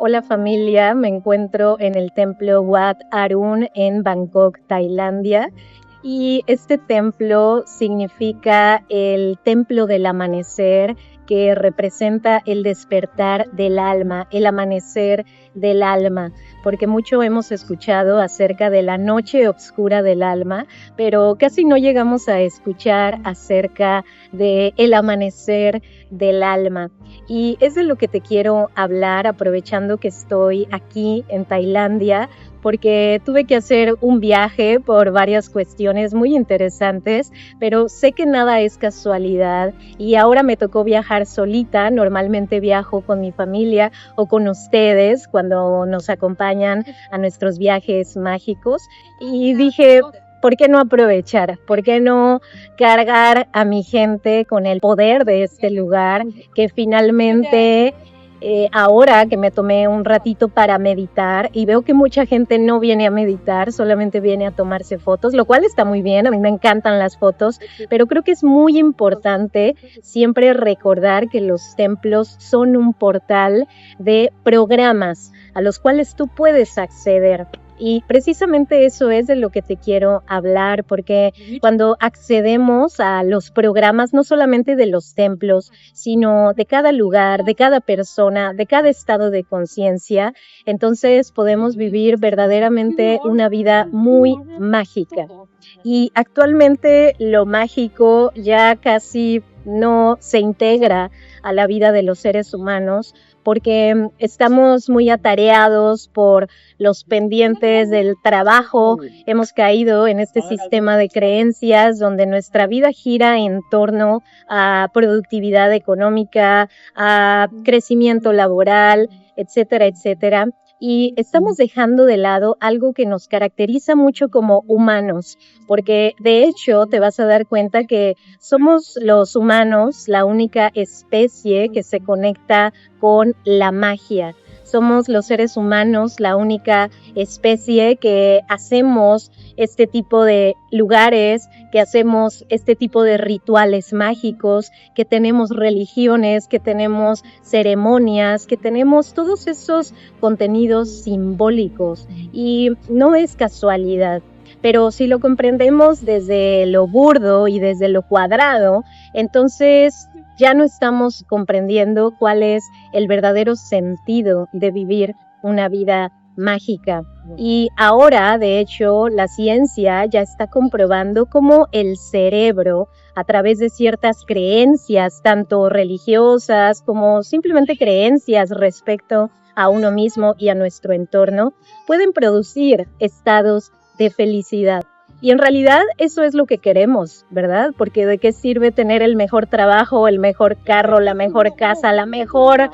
Hola familia, me encuentro en el templo Wat Arun en Bangkok, Tailandia. Y este templo significa el templo del amanecer, que representa el despertar del alma, el amanecer del alma, porque mucho hemos escuchado acerca de la noche oscura del alma, pero casi no llegamos a escuchar acerca de el amanecer del alma. Y es de lo que te quiero hablar, aprovechando que estoy aquí en Tailandia, porque tuve que hacer un viaje por varias cuestiones muy interesantes, pero sé que nada es casualidad y ahora me tocó viajar solita. Normalmente viajo con mi familia o con ustedes cuando nos acompañan a nuestros viajes mágicos, y dije, ¿por qué no aprovechar? ¿Por qué no cargar a mi gente con el poder de este lugar que finalmente... ahora que me tomé un ratito para meditar y veo que mucha gente no viene a meditar, solamente viene a tomarse fotos, lo cual está muy bien, a mí me encantan las fotos, pero creo que es muy importante siempre recordar que los templos son un portal de programas a los cuales tú puedes acceder. Y precisamente eso es de lo que te quiero hablar, porque cuando accedemos a los programas, no solamente de los templos, sino de cada lugar, de cada persona, de cada estado de conciencia, entonces podemos vivir verdaderamente una vida muy mágica. Y actualmente lo mágico ya casi no se integra a la vida de los seres humanos, porque estamos muy atareados por los pendientes del trabajo. Hemos caído en este sistema de creencias donde nuestra vida gira en torno a productividad económica, a crecimiento laboral, etcétera, etcétera. Y estamos dejando de lado algo que nos caracteriza mucho como humanos, porque de hecho te vas a dar cuenta que somos los humanos la única especie que se conecta con la magia. Somos los seres humanos la única especie que hacemos este tipo de lugares, que hacemos este tipo de rituales mágicos, que tenemos religiones, que tenemos ceremonias, que tenemos todos esos contenidos simbólicos. Y no es casualidad. Pero si lo comprendemos desde lo burdo y desde lo cuadrado, entonces ya no estamos comprendiendo cuál es el verdadero sentido de vivir una vida mágica. Y ahora, de hecho, la ciencia ya está comprobando cómo el cerebro, a través de ciertas creencias, tanto religiosas como simplemente creencias respecto a uno mismo y a nuestro entorno, pueden producir estados de felicidad. Y en realidad eso es lo que queremos, ¿verdad? Porque ¿de qué sirve tener el mejor trabajo, el mejor carro, la mejor casa, la mejor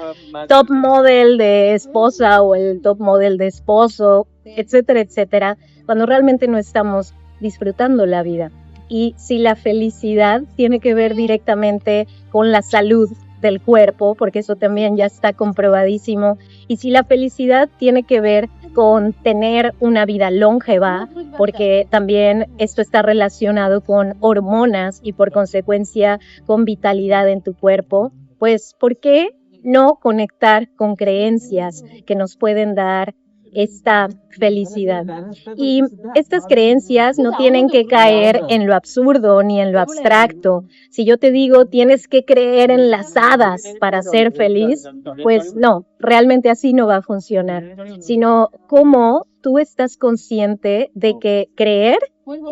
top model de esposa o el top model de esposo, etcétera, etcétera, cuando realmente no estamos disfrutando la vida? Y si la felicidad tiene que ver directamente con la salud del cuerpo, porque eso también ya está comprobadísimo, y si la felicidad tiene que ver con tener una vida longeva, porque también esto está relacionado con hormonas y por consecuencia con vitalidad en tu cuerpo, pues ¿por qué no conectar con creencias que nos pueden dar esta felicidad? Y estas creencias no tienen que caer en lo absurdo ni en lo abstracto. Si yo te digo tienes que creer en las hadas para ser feliz, pues no, realmente así no va a funcionar, sino cómo tú estás consciente de que creer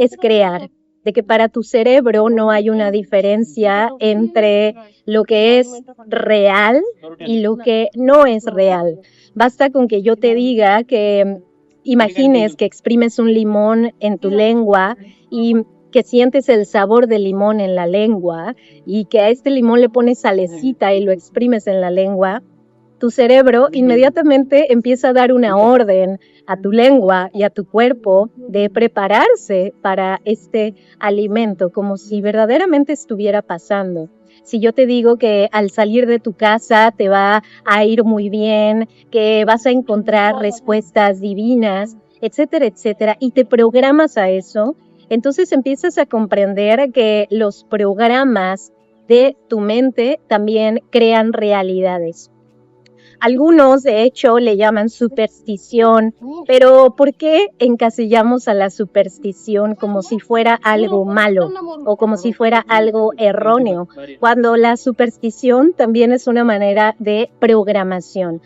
es crear, de que para tu cerebro no hay una diferencia entre lo que es real y lo que no es real. Basta con que yo te diga que imagines que exprimes un limón en tu lengua y que sientes el sabor del limón en la lengua, y que a este limón le pones salecita y lo exprimes en la lengua. Tu cerebro inmediatamente empieza a dar una orden a tu lengua y a tu cuerpo de prepararse para este alimento, como si verdaderamente estuviera pasando. Si yo te digo que al salir de tu casa te va a ir muy bien, que vas a encontrar respuestas divinas, etcétera, etcétera, y te programas a eso, entonces empiezas a comprender que los programas de tu mente también crean realidades. Algunos, de hecho, le llaman superstición, pero ¿por qué encasillamos a la superstición como si fuera algo malo o como si fuera algo erróneo? Cuando la superstición también es una manera de programación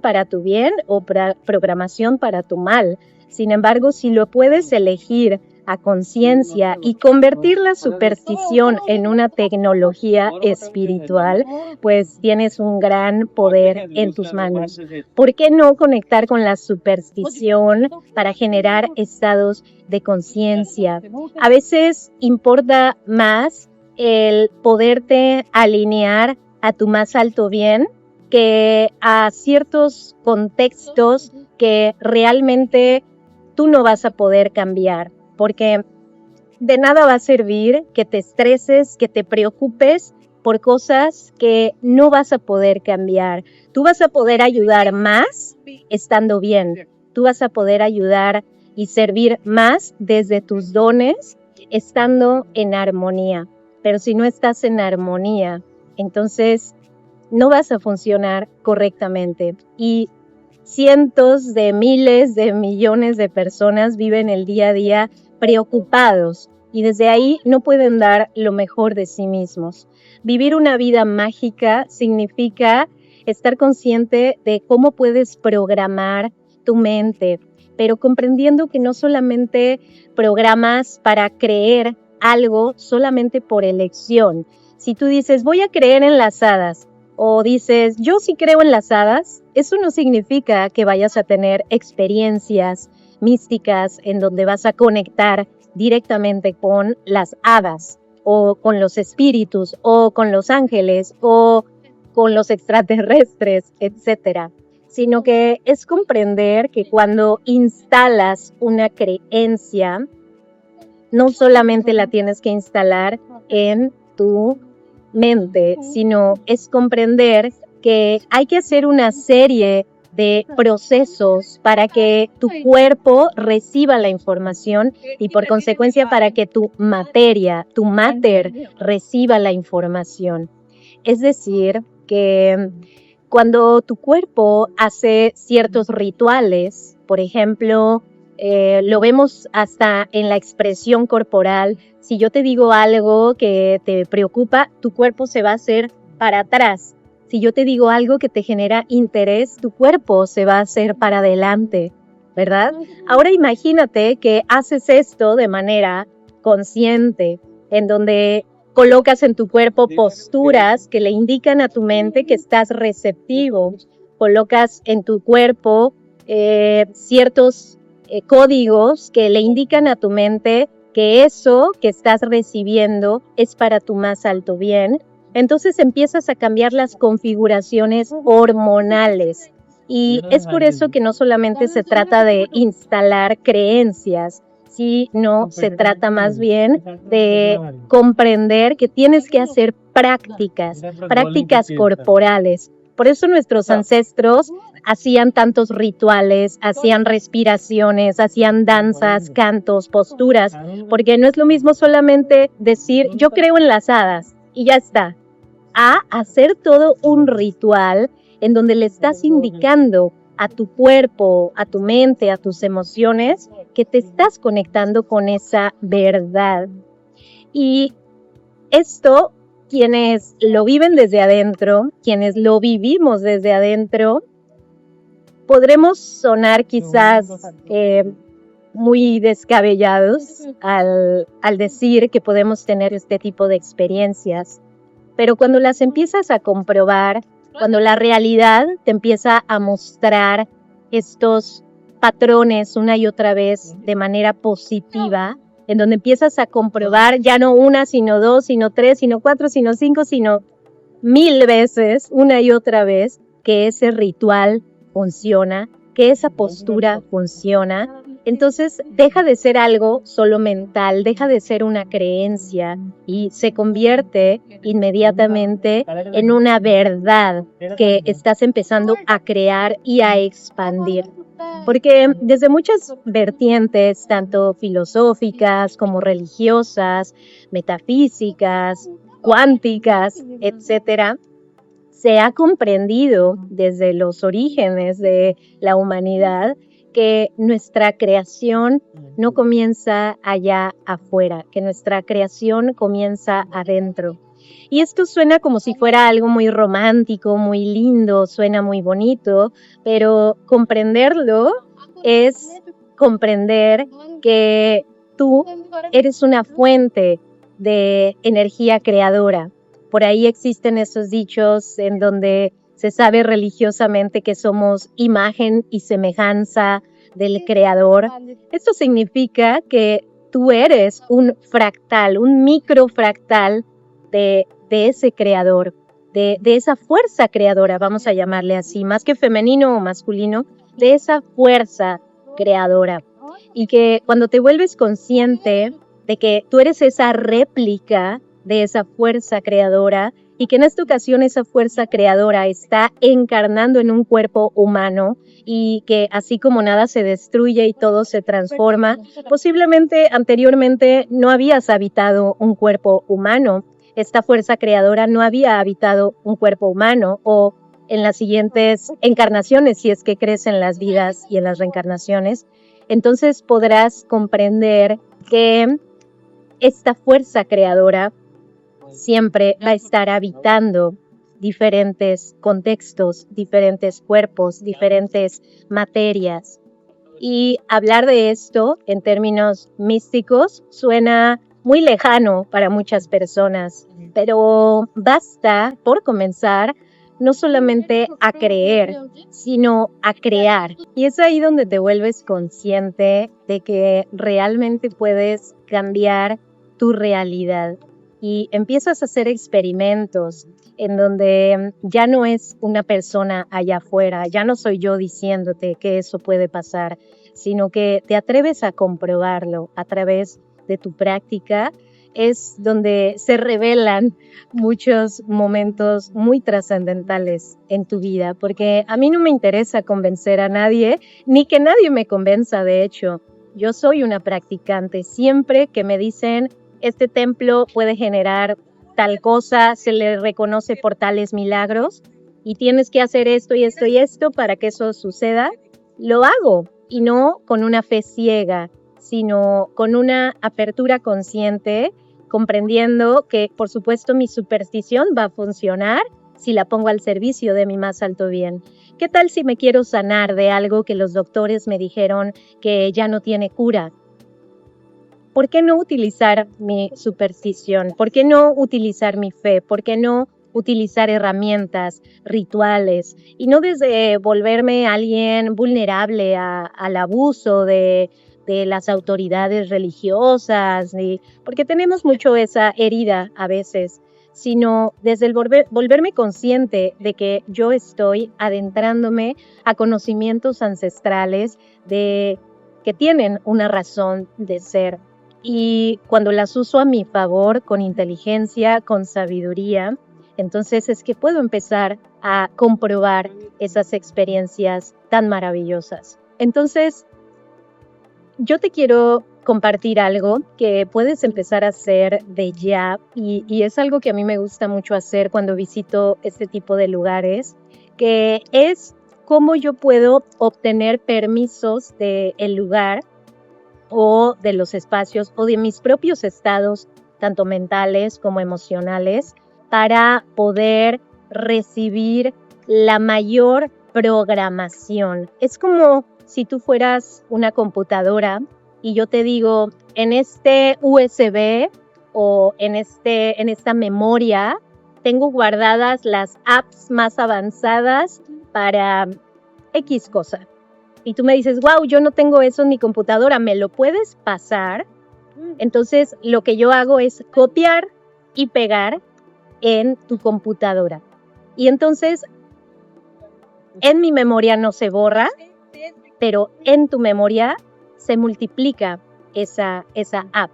para tu bien o programación para tu mal. Sin embargo, si lo puedes elegir a conciencia y convertir la superstición en una tecnología espiritual, pues tienes un gran poder en tus manos. ¿Por qué no conectar con la superstición para generar estados de conciencia? A veces importa más el poderte alinear a tu más alto bien que a ciertos contextos que realmente tú no vas a poder cambiar, porque de nada va a servir que te estreses, que te preocupes por cosas que no vas a poder cambiar. Tú vas a poder ayudar más estando bien. Tú vas a poder ayudar y servir más desde tus dones, estando en armonía. Pero si no estás en armonía, entonces no vas a funcionar correctamente. Y cientos de miles de millones de personas viven el día a día preocupados y desde ahí no pueden dar lo mejor de sí mismos. Vivir una vida mágica significa estar consciente de cómo puedes programar tu mente, pero comprendiendo que no solamente programas para creer algo solamente por elección. Si tú dices, voy a creer en las hadas, o dices, yo sí creo en las hadas, eso no significa que vayas a tener experiencias místicas en donde vas a conectar directamente con las hadas o con los espíritus o con los ángeles o con los extraterrestres, etcétera, sino que es comprender que cuando instalas una creencia, no solamente la tienes que instalar en tu mente, sino es comprender que hay que hacer una serie de procesos para que tu cuerpo reciba la información y por consecuencia para que tu materia, tu mater, reciba la información. Es decir, que cuando tu cuerpo hace ciertos rituales, por ejemplo, lo vemos hasta en la expresión corporal. Si yo te digo algo que te preocupa, tu cuerpo se va a hacer para atrás. Si yo te digo algo que te genera interés, tu cuerpo se va a hacer para adelante, ¿verdad? Ahora imagínate que haces esto de manera consciente, en donde colocas en tu cuerpo posturas que le indican a tu mente que estás receptivo. Colocas en tu cuerpo ciertos códigos que le indican a tu mente que eso que estás recibiendo es para tu más alto bien. Entonces empiezas a cambiar las configuraciones hormonales. Y es por eso que no solamente se trata de instalar creencias, sino se trata más bien de comprender que tienes que hacer prácticas corporales. Por eso nuestros ancestros hacían tantos rituales, hacían respiraciones, hacían danzas, cantos, posturas, porque no es lo mismo solamente decir yo creo en las hadas y ya está, a hacer todo un ritual en donde le estás indicando a tu cuerpo, a tu mente, a tus emociones, que te estás conectando con esa verdad. Y esto, quienes lo viven desde adentro, quienes lo vivimos desde adentro, podremos sonar quizás muy descabellados al decir que podemos tener este tipo de experiencias, pero cuando las empiezas a comprobar, cuando la realidad te empieza a mostrar estos patrones una y otra vez de manera positiva, en donde empiezas a comprobar ya no una, sino dos, sino tres, sino cuatro, sino cinco, sino 1000 veces, una y otra vez, que ese ritual funciona, que esa postura funciona, entonces deja de ser algo solo mental, deja de ser una creencia y se convierte inmediatamente en una verdad que estás empezando a crear y a expandir. Porque desde muchas vertientes, tanto filosóficas como religiosas, metafísicas, cuánticas, etcétera, se ha comprendido desde los orígenes de la humanidad que nuestra creación no comienza allá afuera, que nuestra creación comienza adentro. Y esto suena como si fuera algo muy romántico, muy lindo, suena muy bonito, pero comprenderlo es comprender que tú eres una fuente de energía creadora. Por ahí existen esos dichos en donde se sabe religiosamente que somos imagen y semejanza del Creador. Esto significa que tú eres un fractal, un microfractal de ese Creador, de esa fuerza creadora, vamos a llamarle así, más que femenino o masculino, de esa fuerza creadora. Y que cuando te vuelves consciente de que tú eres esa réplica de esa fuerza creadora y que en esta ocasión esa fuerza creadora está encarnando en un cuerpo humano y que así como nada se destruye y todo se transforma, posiblemente anteriormente no habías habitado un cuerpo humano, esta fuerza creadora no había habitado un cuerpo humano o en las siguientes encarnaciones, si es que crees en las vidas y en las reencarnaciones, entonces podrás comprender que esta fuerza creadora siempre va a estar habitando diferentes contextos, diferentes cuerpos, diferentes materias. Y hablar de esto en términos místicos suena muy lejano para muchas personas, pero basta, por comenzar, no solamente a creer, sino a crear. Y es ahí donde te vuelves consciente de que realmente puedes cambiar tu realidad y empiezas a hacer experimentos en donde ya no es una persona allá afuera, ya no soy yo diciéndote que eso puede pasar, sino que te atreves a comprobarlo a través de tu práctica. Es donde se revelan muchos momentos muy trascendentales en tu vida, porque a mí no me interesa convencer a nadie, ni que nadie me convenza, de hecho. Yo soy una practicante. Siempre que me dicen, este templo puede generar tal cosa, se le reconoce por tales milagros, y tienes que hacer esto y esto y esto para que eso suceda, lo hago, y no con una fe ciega, sino con una apertura consciente, comprendiendo que, por supuesto, mi superstición va a funcionar si la pongo al servicio de mi más alto bien. ¿Qué tal si me quiero sanar de algo que los doctores me dijeron que ya no tiene cura? ¿Por qué no utilizar mi superstición? ¿Por qué no utilizar mi fe? ¿Por qué no utilizar herramientas, rituales? Y no desde volverme alguien vulnerable al abuso de las autoridades religiosas, porque tenemos mucho esa herida a veces, sino desde el volverme consciente de que yo estoy adentrándome a conocimientos ancestrales que tienen una razón de ser. Y cuando las uso a mi favor, con inteligencia, con sabiduría, entonces es que puedo empezar a comprobar esas experiencias tan maravillosas. Entonces, yo te quiero compartir algo que puedes empezar a hacer de ya, y es algo que a mí me gusta mucho hacer cuando visito este tipo de lugares, que es cómo yo puedo obtener permisos del lugar o de los espacios o de mis propios estados, tanto mentales como emocionales, para poder recibir la mayor programación. Es como si tú fueras una computadora y yo te digo, en este USB o en esta memoria, tengo guardadas las apps más avanzadas para X cosa. Y tú me dices, wow, yo no tengo eso en mi computadora, ¿me lo puedes pasar? Entonces, lo que yo hago es copiar y pegar en tu computadora. Y entonces, en mi memoria no se borra, pero en tu memoria se multiplica esa app.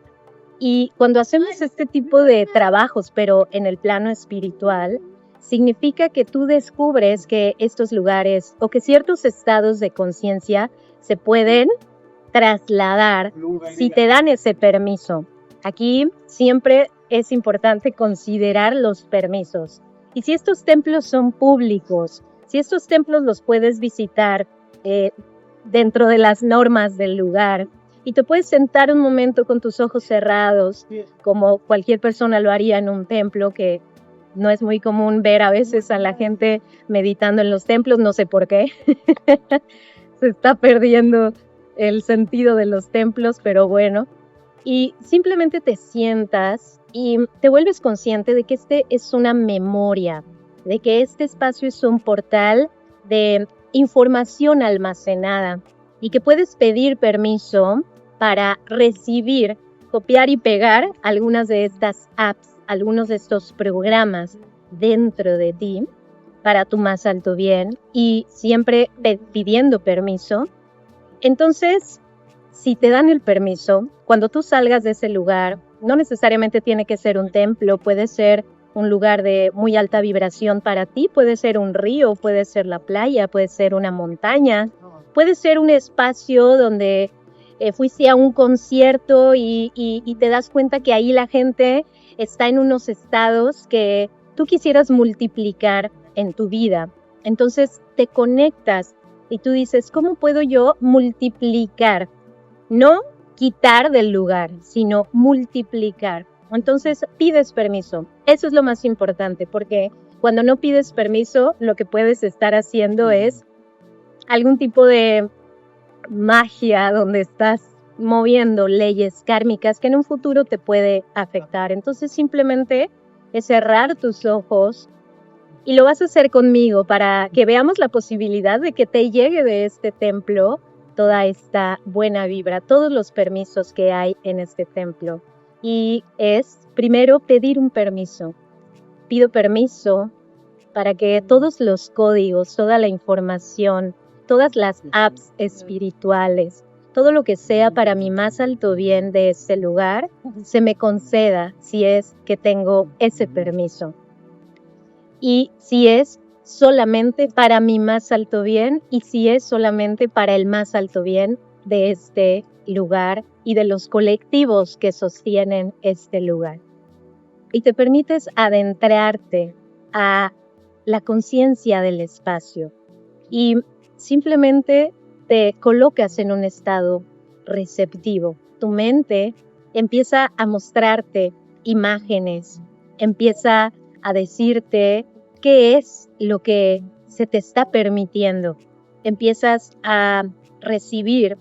Y cuando hacemos este tipo de trabajos, pero en el plano espiritual, significa que tú descubres que estos lugares o que ciertos estados de conciencia se pueden trasladar si te dan ese permiso. Aquí siempre es importante considerar los permisos. Y si estos templos son públicos, si estos templos los puedes visitar dentro de las normas del lugar, y te puedes sentar un momento con tus ojos cerrados, como cualquier persona lo haría en un templo, que no es muy común ver a veces a la gente meditando en los templos, no sé por qué. Se está perdiendo el sentido de los templos, pero bueno. Y simplemente te sientas y te vuelves consciente de que este es una memoria, de que este espacio es un portal de información almacenada y que puedes pedir permiso para recibir, copiar y pegar algunas de estas apps, algunos de estos programas dentro de ti para tu más alto bien y siempre pidiendo permiso. Entonces, si te dan el permiso, cuando tú salgas de ese lugar, no necesariamente tiene que ser un templo, puede ser un lugar de muy alta vibración para ti, puede ser un río, puede ser la playa, puede ser una montaña, puede ser un espacio donde fuiste a un concierto y te das cuenta que ahí la gente está en unos estados que tú quisieras multiplicar en tu vida. Entonces te conectas y tú dices, ¿cómo puedo yo multiplicar? No quitar del lugar, sino multiplicar. Entonces pides permiso. Eso es lo más importante, porque cuando no pides permiso, lo que puedes estar haciendo es algún tipo de magia donde estás moviendo leyes kármicas que en un futuro te puede afectar. Entonces simplemente es cerrar tus ojos y lo vas a hacer conmigo para que veamos la posibilidad de que te llegue de este templo toda esta buena vibra, todos los permisos que hay en este templo. Y es primero pedir un permiso. Pido permiso para que todos los códigos, toda la información, todas las apps espirituales, todo lo que sea para mi más alto bien de este lugar, se me conceda si es que tengo ese permiso. Y si es solamente para mi más alto bien y si es solamente para el más alto bien de este lugar y de los colectivos que sostienen este lugar. Y te permites adentrarte a la conciencia del espacio y simplemente te colocas en un estado receptivo. Tu mente empieza a mostrarte imágenes, empieza a decirte qué es lo que se te está permitiendo. Empiezas a recibir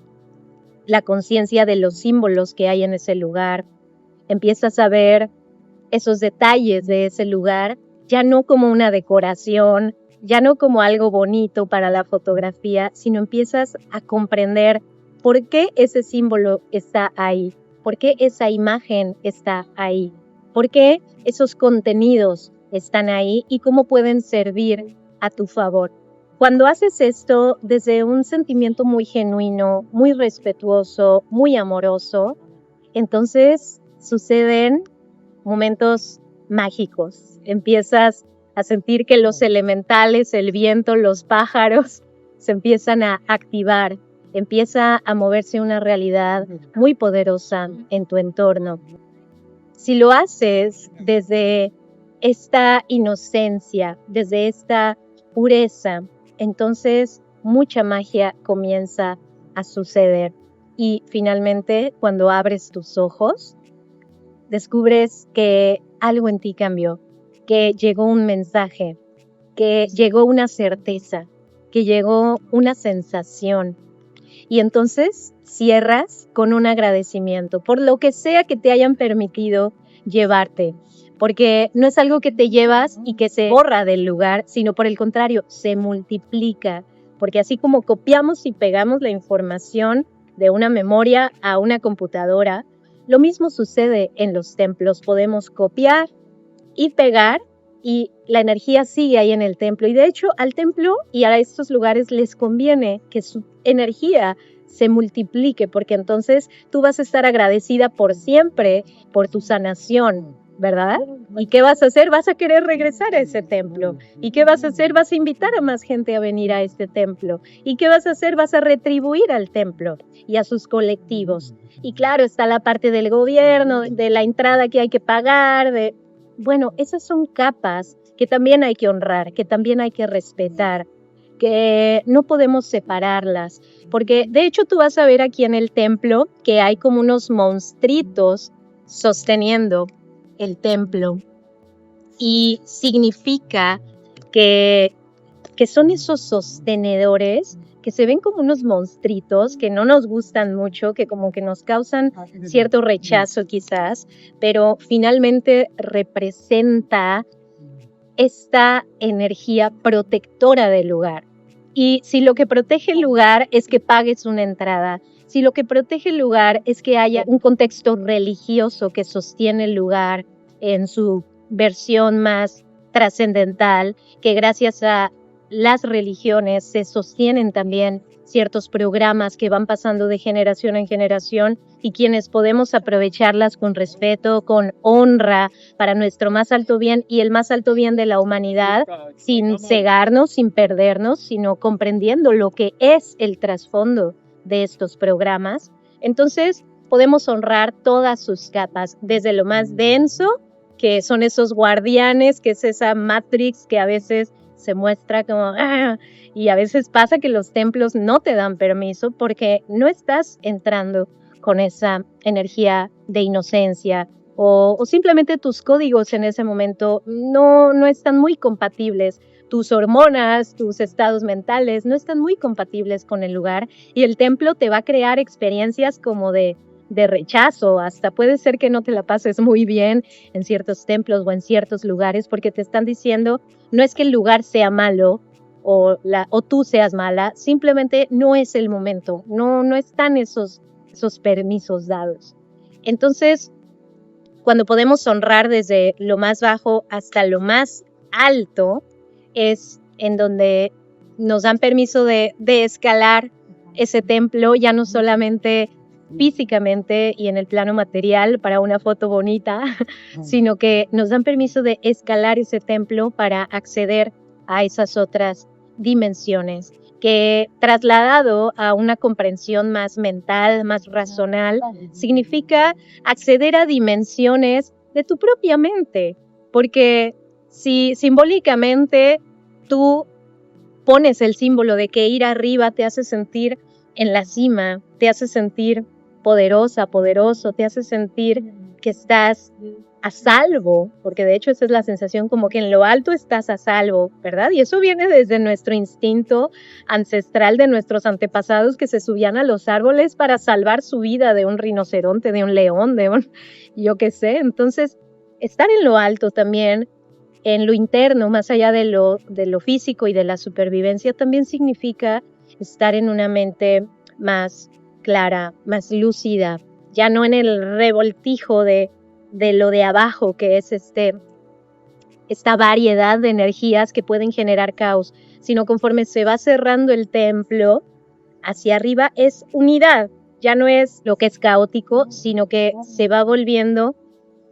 la conciencia de los símbolos que hay en ese lugar. Empiezas a ver esos detalles de ese lugar, ya no como una decoración, ya no como algo bonito para la fotografía, sino empiezas a comprender por qué ese símbolo está ahí, por qué esa imagen está ahí, por qué esos contenidos están ahí y cómo pueden servir a tu favor. Cuando haces esto desde un sentimiento muy genuino, muy respetuoso, muy amoroso, entonces suceden momentos mágicos. Empiezas a sentir que los elementales, el viento, los pájaros, se empiezan a activar. Empieza a moverse una realidad muy poderosa en tu entorno. Si lo haces desde esta inocencia, desde esta pureza, entonces mucha magia comienza a suceder. Y finalmente, cuando abres tus ojos, descubres que algo en ti cambió, que llegó un mensaje, que llegó una certeza, que llegó una sensación. Y entonces cierras con un agradecimiento por lo que sea que te hayan permitido llevarte, porque no es algo que te llevas y que se borra del lugar, sino por el contrario, se multiplica, porque así como copiamos y pegamos la información de una memoria a una computadora, lo mismo sucede en los templos. Podemos copiar y pegar y la energía sigue ahí en el templo. Y de hecho, al templo y a estos lugares les conviene que su energía se multiplique, porque entonces tú vas a estar agradecida por siempre por tu sanación, ¿verdad? ¿Y qué vas a hacer? Vas a querer regresar a ese templo. ¿Y qué vas a hacer? Vas a invitar a más gente a venir a este templo. ¿Y qué vas a hacer? Vas a retribuir al templo y a sus colectivos. Y claro, está la parte del gobierno, de la entrada que hay que pagar, bueno, esas son capas que también hay que honrar, que también hay que respetar, que no podemos separarlas, porque de hecho tú vas a ver aquí en el templo que hay como unos monstruitos sosteniendo el templo y significa que, que son esos sostenedores que se ven como unos monstruitos que no nos gustan mucho, que como que nos causan cierto rechazo quizás, pero finalmente representa esta energía protectora del lugar. Y si lo que protege el lugar es que pagues una entrada, si lo que protege el lugar es que haya un contexto religioso que sostiene el lugar en su versión más trascendental, que gracias a las religiones se sostienen también ciertos programas que van pasando de generación en generación y quienes podemos aprovecharlas con respeto, con honra para nuestro más alto bien y el más alto bien de la humanidad, sin cegarnos, sin perdernos, sino comprendiendo lo que es el trasfondo de estos programas. Entonces, podemos honrar todas sus capas, desde lo más denso, que son esos guardianes, que es esa matrix que a veces se muestra como y a veces pasa que los templos no te dan permiso porque no estás entrando con esa energía de inocencia o simplemente tus códigos en ese momento no están muy compatibles. Tus hormonas, tus estados mentales no están muy compatibles con el lugar y el templo te va a crear experiencias como de rechazo, hasta puede ser que no te la pases muy bien en ciertos templos o en ciertos lugares porque te están diciendo no es que el lugar sea malo o tú seas mala, simplemente no es el momento, no están esos permisos dados. Entonces, cuando podemos honrar desde lo más bajo hasta lo más alto, es en donde nos dan permiso de escalar ese templo, ya no solamente físicamente y en el plano material para una foto bonita, sino que nos dan permiso de escalar ese templo para acceder a esas otras dimensiones, que trasladado a una comprensión más mental, más racional, significa acceder a dimensiones de tu propia mente, porque si simbólicamente tú pones el símbolo de que ir arriba te hace sentir en la cima, te hace sentir poderosa, poderoso, te hace sentir que estás a salvo, porque de hecho esa es la sensación como que en lo alto estás a salvo, ¿verdad? Y eso viene desde nuestro instinto ancestral de nuestros antepasados que se subían a los árboles para salvar su vida de un rinoceronte, de un león, de un yo qué sé. Entonces, estar en lo alto también, en lo interno, más allá de lo físico y de la supervivencia, también significa estar en una mente más clara, más lúcida, ya no en el revoltijo de lo de abajo, que es esta variedad de energías que pueden generar caos, sino conforme se va cerrando el templo, hacia arriba es unidad, ya no es lo que es caótico, sino que se va volviendo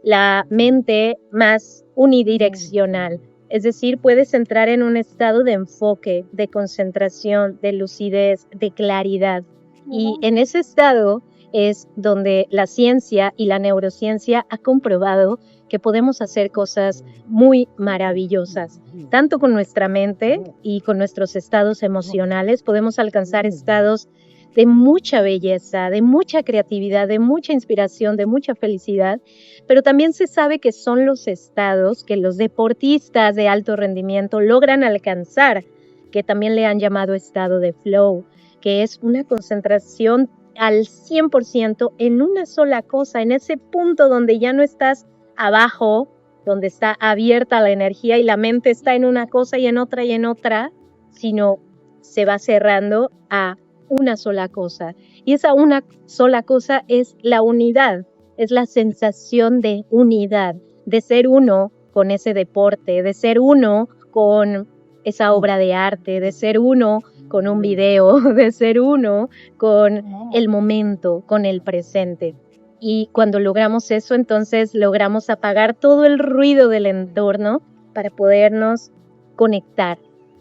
la mente más unidireccional. Es decir, puedes entrar en un estado de enfoque, de concentración, de lucidez, de claridad. Y en ese estado es donde la ciencia y la neurociencia ha comprobado que podemos hacer cosas muy maravillosas. Tanto con nuestra mente y con nuestros estados emocionales podemos alcanzar estados de mucha belleza, de mucha creatividad, de mucha inspiración, de mucha felicidad, pero también se sabe que son los estados que los deportistas de alto rendimiento logran alcanzar, que también le han llamado estado de flow, que es una concentración al 100% en una sola cosa, en ese punto donde ya no estás abajo, donde está abierta la energía y la mente está en una cosa y en otra, sino se va cerrando a una sola cosa. Y esa una sola cosa es la unidad, es la sensación de unidad, de ser uno con ese deporte, de ser uno con esa obra de arte, de ser uno con un video, de ser uno con el momento, con el presente. Y cuando logramos eso, entonces logramos apagar todo el ruido del entorno para podernos conectar,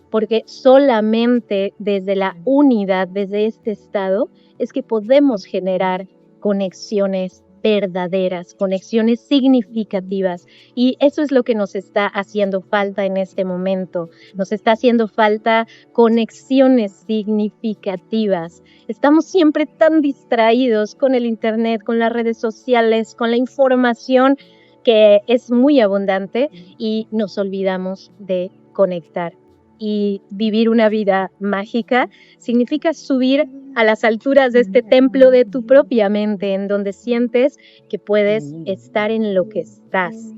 porque solamente desde la unidad, desde este estado, es que podemos generar conexiones verdaderas, conexiones significativas. Y eso es lo que nos está haciendo falta en este momento. Nos está haciendo falta conexiones significativas. Estamos siempre tan distraídos con el internet, con las redes sociales, con la información que es muy abundante y nos olvidamos de conectar. Y vivir una vida mágica significa subir a las alturas de este templo de tu propia mente, en donde sientes que puedes estar en lo que estás,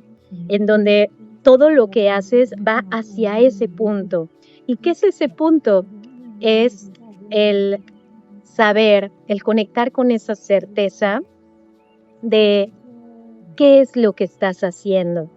en donde todo lo que haces va hacia ese punto. ¿Y qué es ese punto? Es el saber, el conectar con esa certeza de qué es lo que estás haciendo,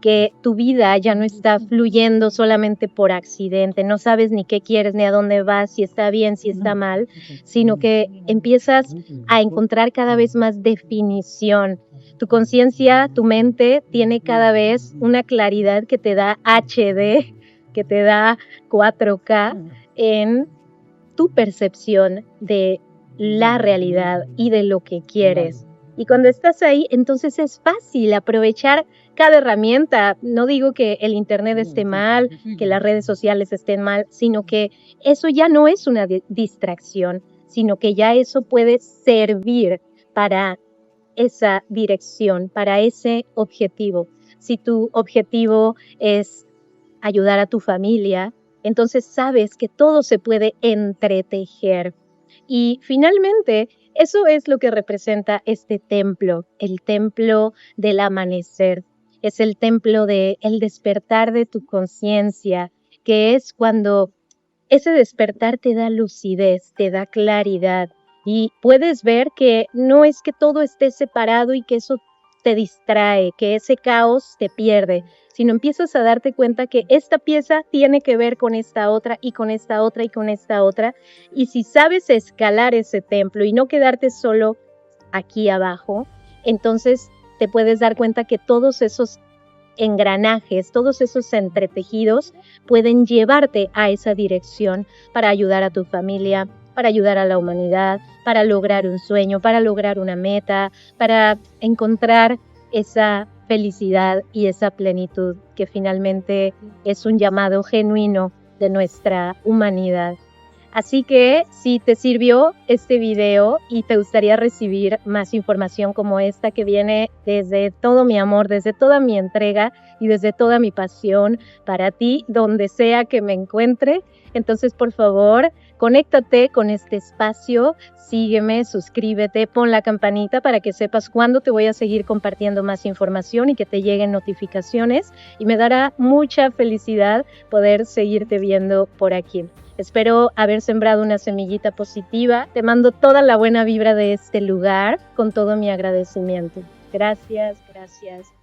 que tu vida ya no está fluyendo solamente por accidente, no sabes ni qué quieres, ni a dónde vas, si está bien, si está mal, sino que empiezas a encontrar cada vez más definición. Tu conciencia, tu mente tiene cada vez una claridad que te da HD, que te da 4K en tu percepción de la realidad y de lo que quieres. Y cuando estás ahí, entonces es fácil aprovechar cada herramienta. No digo que el internet esté mal, que las redes sociales estén mal, sino que eso ya no es una distracción, sino que ya eso puede servir para esa dirección, para ese objetivo. Si tu objetivo es ayudar a tu familia, entonces sabes que todo se puede entretejer. Y finalmente, eso es lo que representa este templo, el templo del amanecer. Es el templo del despertar de tu conciencia, que es cuando ese despertar te da lucidez, te da claridad y puedes ver que no es que todo esté separado y que eso te distrae, que ese caos te pierde, sino empiezas a darte cuenta que esta pieza tiene que ver con esta otra y con esta otra y con esta otra. Y si sabes escalar ese templo y no quedarte solo aquí abajo, entonces te puedes dar cuenta que todos esos engranajes, todos esos entretejidos pueden llevarte a esa dirección para ayudar a tu familia, para ayudar a la humanidad, para lograr un sueño, para lograr una meta, para encontrar esa felicidad y esa plenitud que finalmente es un llamado genuino de nuestra humanidad. Así que si te sirvió este video y te gustaría recibir más información como esta que viene desde todo mi amor, desde toda mi entrega y desde toda mi pasión para ti, donde sea que me encuentre, entonces por favor, conéctate con este espacio, sígueme, suscríbete, pon la campanita para que sepas cuándo te voy a seguir compartiendo más información y que te lleguen notificaciones y me dará mucha felicidad poder seguirte viendo por aquí. Espero haber sembrado una semillita positiva. Te mando toda la buena vibra de este lugar con todo mi agradecimiento. Gracias, gracias.